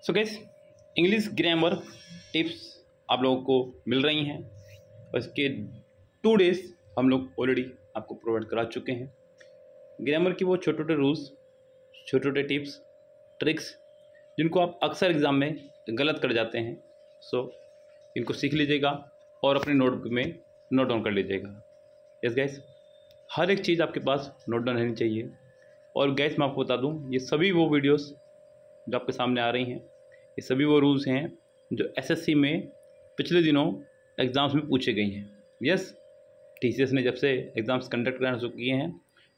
So guys, English grammar tips आप लोगों को मिल रही हैं और इसके 2 डेज हम लोग ऑलरेडी आपको प्रोवाइड करा चुके हैं। ग्रामर की वो छोटे छोटे रूल्स, छोटे छोटे टिप्स, ट्रिक्स जिनको आप अक्सर एग्ज़ाम में गलत कर जाते हैं। सो इनको सीख लीजिएगा और अपने नोटबुक में नोट डाउन कर लीजिएगा। यस गाइस, हर एक चीज़ आपके पास नोट डाउन रहनी चाहिए। और गाइस, मैं आपको बता दूं, ये सभी वो वीडियोस जो आपके सामने आ रही हैं, ये सभी वो रूल्स हैं जो एसएससी में पिछले दिनों एग्ज़ाम्स में पूछे गई हैं। यस, टीसीएस ने जब से एग्ज़ाम्स कंडक्ट करना शुरू किए हैं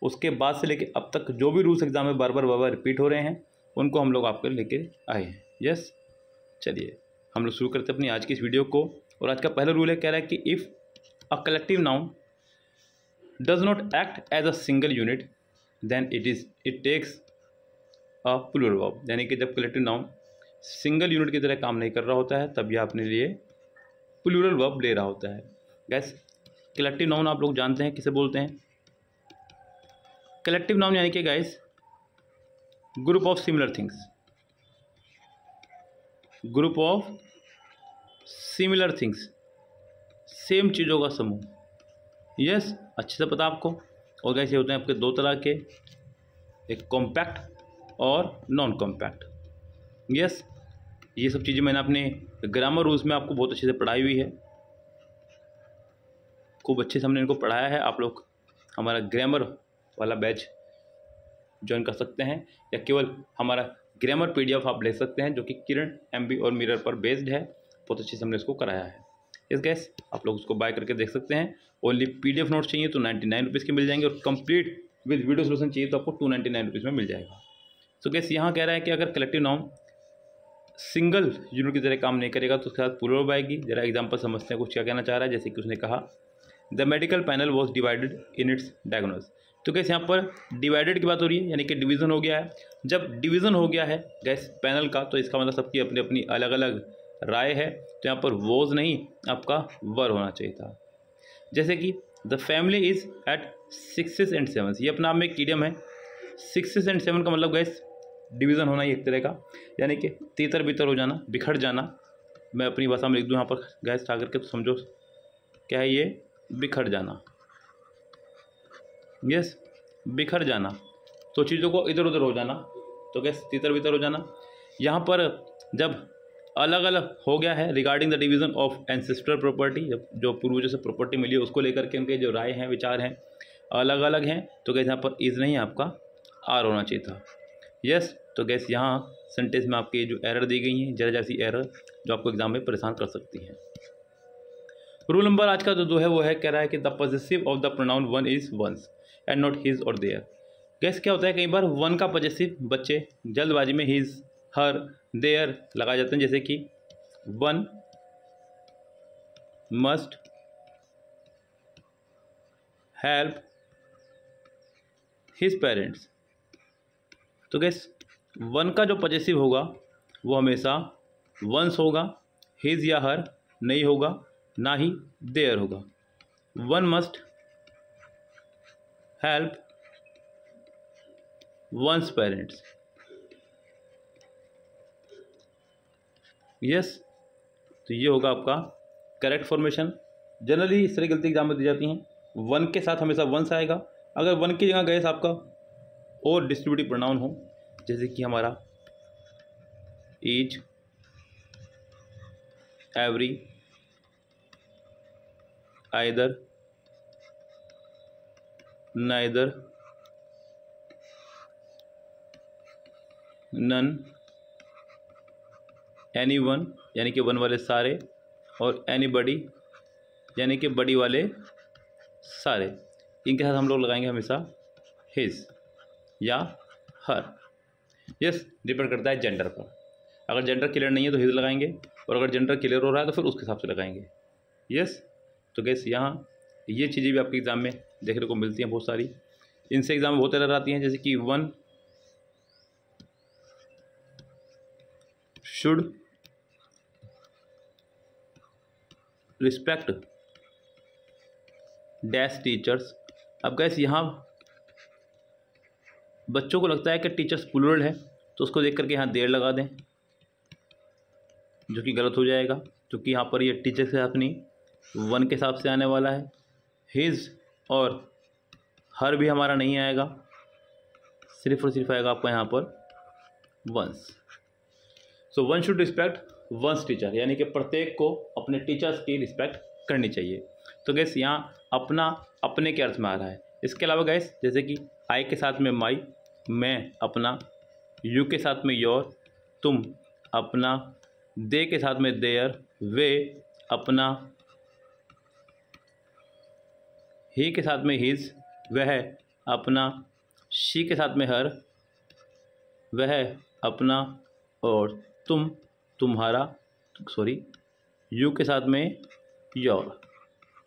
उसके बाद से लेके अब तक जो भी रूल्स एग्ज़ाम में बार बार रिपीट हो रहे हैं उनको हम लोग आपको लेके आए हैं। यस, चलिए हम लोग शुरू करते हैं अपनी आज की इस वीडियो को। और आज का पहला रूल है, कह रहा है कि if a collective noun does not act as a single unit then it takes a plural verb. यानी कि जब कलेक्टिव नाउन सिंगल यूनिट की तरह काम नहीं कर रहा होता है तब यह अपने लिए प्लूरल वर्ब ले रहा होता है। गैस, कलेक्टिव नाउन आप लोग जानते हैं किसे बोलते हैं। कलेक्टिव नाउन यानी कि guys group of similar things, group of similar things, same चीज़ों का समूह। यस, अच्छे से पता आपको। और गैस, ये होते हैं आपके 2 तरह के, एक कॉम्पैक्ट और नॉन कॉम्पैक्ट। यस, ये सब चीज़ें मैंने अपने ग्रामर रूल्स में आपको बहुत अच्छे से पढ़ाई हुई है, खूब अच्छे से हमने इनको पढ़ाया है। आप लोग हमारा ग्रामर वाला बैच ज्वाइन कर सकते हैं या केवल हमारा ग्रामर पीडीएफ आप ले सकते हैं जो कि किरण एमबी और मिरर पर बेस्ड है। बहुत अच्छे से हमने इसको कराया है। इस गैस, आप लोग उसको बाय करके देख सकते हैं। ओनली पीडीएफ नोट्स चाहिए तो 99 रुपीज़ के मिल जाएंगे और कंप्लीट विद वीडियो सोल्यूशन चाहिए तो आपको 299 रुपीज़ में मिल जाएगा। सो गैस, यहाँ कह रहा है कि अगर कलेक्टिव नाउन सिंगल यूनिट की तरह काम नहीं करेगा तो उसके साथ प्लूरल वर्ब आएगी। जरा एग्जांपल समझते हैं कुछ क्या कहना चाह रहा है। जैसे कि उसने कहा the medical panel was divided in its diagnose. तो कैसे यहाँ पर डिवाइडेड की बात हो रही है, यानी कि डिवीज़न हो गया है। जब डिवीज़न हो गया है गैस पैनल का, तो इसका मतलब सबकी अपनी अपनी अलग अलग राय है। तो यहाँ पर वॉज नहीं, आपका वर होना चाहिए था। जैसे कि the family is at 6 and 7। ये अपना आप में एक ईडियम है। 6 एंड 7 का मतलब गैस डिवीज़न होना ही एक तरह का, यानी कि तीतर बितर हो जाना, बिखर जाना। मैं अपनी भाषा में लिख दूँ यहाँ पर गैस उठा करके, तो समझो क्या है ये, बिखर जाना। यस, बिखर जाना, तो चीज़ों को इधर उधर हो जाना, तो गैस तीतर बितर हो जाना। यहाँ पर जब अलग अलग हो गया है regarding the division of ancestral property, जब जो पूर्वजों से प्रॉपर्टी मिली है उसको लेकर के उनके जो राय हैं, विचार हैं, अलग अलग हैं, तो गैस यहाँ पर इज़ नहीं, आपका आर होना चाहिए था। यस, तो गैस यहाँ सेंटेंस में आपकी जो एरर दी गई हैं, जरा जैसी एरर जो आपको एग्जाम में परेशान कर सकती हैं। रूल नंबर आज का जो है वो है, कह रहा है कि the possessive of the pronoun one is one's and not his और देयर। गैस, क्या होता है, कई बार वन का पॉजेसिव बच्चे जल्दबाजी में हिज, हर, देयर लगाए जाते हैं। जैसे कि one must help his parents. तो गैस, वन का जो पॉजेसिव होगा वो हमेशा वंस होगा, हिज या हर नहीं होगा, ना ही देयर होगा। One must help one's parents. Yes, तो ये होगा आपका करेक्ट फॉर्मेशन। जनरली इस तरह गलती एग्जाम में दी जाती हैं, वन के साथ हमेशा वंस आएगा। अगर वन की जगह गैस आपका और डिस्ट्रीब्यूटिव प्रोनाउन हो, जैसे कि हमारा each, every, either, neither, none, any one यानी कि वन वाले सारे, और एनीबडी यानी कि बड़ी वाले सारे, इनके साथ हम लोग लगाएंगे हमेशा हिज या हर। यस, डिपेंड करता है जेंडर पर। अगर जेंडर क्लियर नहीं है तो हिज लगाएंगे, और अगर जेंडर क्लियर हो रहा है तो फिर उसके हिसाब से लगाएंगे। यस, तो गैस यहाँ ये चीज़ें भी आपके एग्ज़ाम में देखने को मिलती हैं बहुत सारी। इनसे एग्ज़ाम में बहुत एरर आती हैं, जैसे कि one should respect dash teachers. अब गैस, यहाँ बच्चों को लगता है कि टीचर्स प्लूरल है तो उसको देख करके यहाँ देर लगा दें, जो कि गलत हो जाएगा, क्योंकि यहाँ पर ये टीचर के साथ नहीं वन के हिसाब से आने वाला है। हिज और हर भी हमारा नहीं आएगा, सिर्फ और सिर्फ आएगा आपका यहाँ पर one's. So one should respect one's teacher, यानी कि प्रत्येक को अपने टीचर्स की रिस्पेक्ट करनी चाहिए। तो गैस यहाँ अपना अपने के अर्थ में आ रहा है। इसके अलावा गैस जैसे कि आई के साथ में माई, मैं अपना, यू के साथ में योर, तुम अपना, दे के साथ में देयर, वे अपना, ही के साथ में हिज, वह अपना, शी के साथ में हर, वह अपना, और तुम तुम्हारा, सॉरी यू के साथ में योर,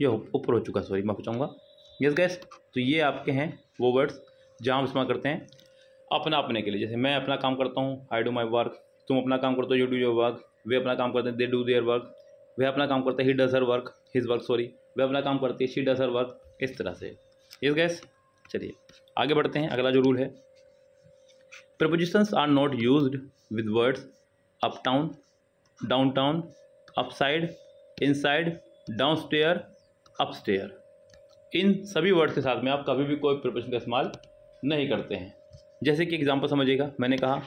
ये ऊपर हो चुका, सॉरी माफ़ी चाहूँगा। यस गैस, तो ये आपके हैं वो वर्ड्स जहाँ हम इस्तेमाल करते हैं अपना अपने के लिए। जैसे मैं अपना काम करता हूँ, आई डू माई वर्क, तुम अपना काम करते हो, यू डू योर वर्क, वे अपना काम करते हैं, दे डू देयर वर्क, वह अपना काम करते हैं, he does her work, his work, sorry वह अपना काम करती है, शी डज हर वर्क, इस तरह से। यस गैस, चलिए आगे बढ़ते हैं। अगला जो रूल है, prepositions are not used with words uptown, downtown, upside, inside, downstair, upstair. इन सभी वर्ड्स के साथ में आप कभी भी कोई प्रपोजिशन का इस्तेमाल नहीं करते हैं। जैसे कि एग्जांपल समझिएगा, मैंने कहा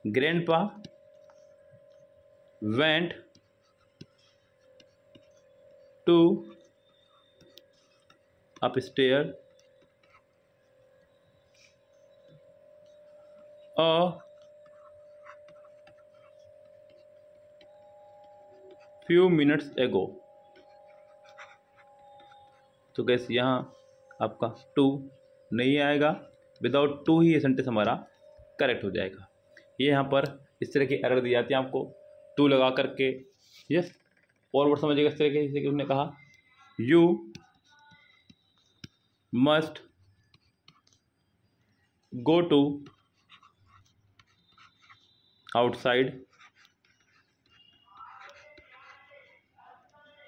grandpa went to upstair a few minutes ago. तो गैस यहाँ आपका टू नहीं आएगा, विदाउट टू ही ये सेंटेंस हमारा करेक्ट हो जाएगा। ये यहाँ पर इस तरह की एरर दी जाती है आपको टू लगा करके। यस, और वर्ड समझिएगा इस तरह के, जैसे कि उन्होंने कहा you must go to outside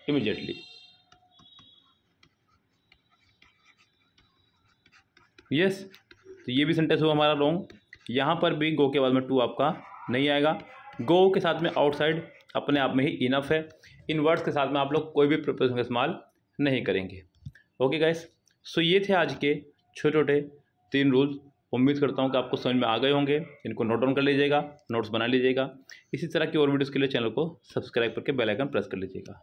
immediately. Yes, तो ये भी सेंटेंस हुआ हमारा रॉन्ग। यहाँ पर भी गो के बाद में टू आपका नहीं आएगा। गो के साथ में आउटसाइड अपने आप में ही इनफ है। इन वर्ड्स के साथ में आप लोग कोई भी प्रपोजिशन का इस्तेमाल नहीं करेंगे। ओके गाइस, सो ये थे आज के छोटे छोटे 3 रूल्स। उम्मीद करता हूँ कि आपको समझ में आ गए होंगे। इनको नोट डाउन कर लीजिएगा, नोट्स बना लीजिएगा। इसी तरह की और वीडियोज़ के लिए चैनल को सब्सक्राइब करके बेल आइकन प्रेस कर लीजिएगा।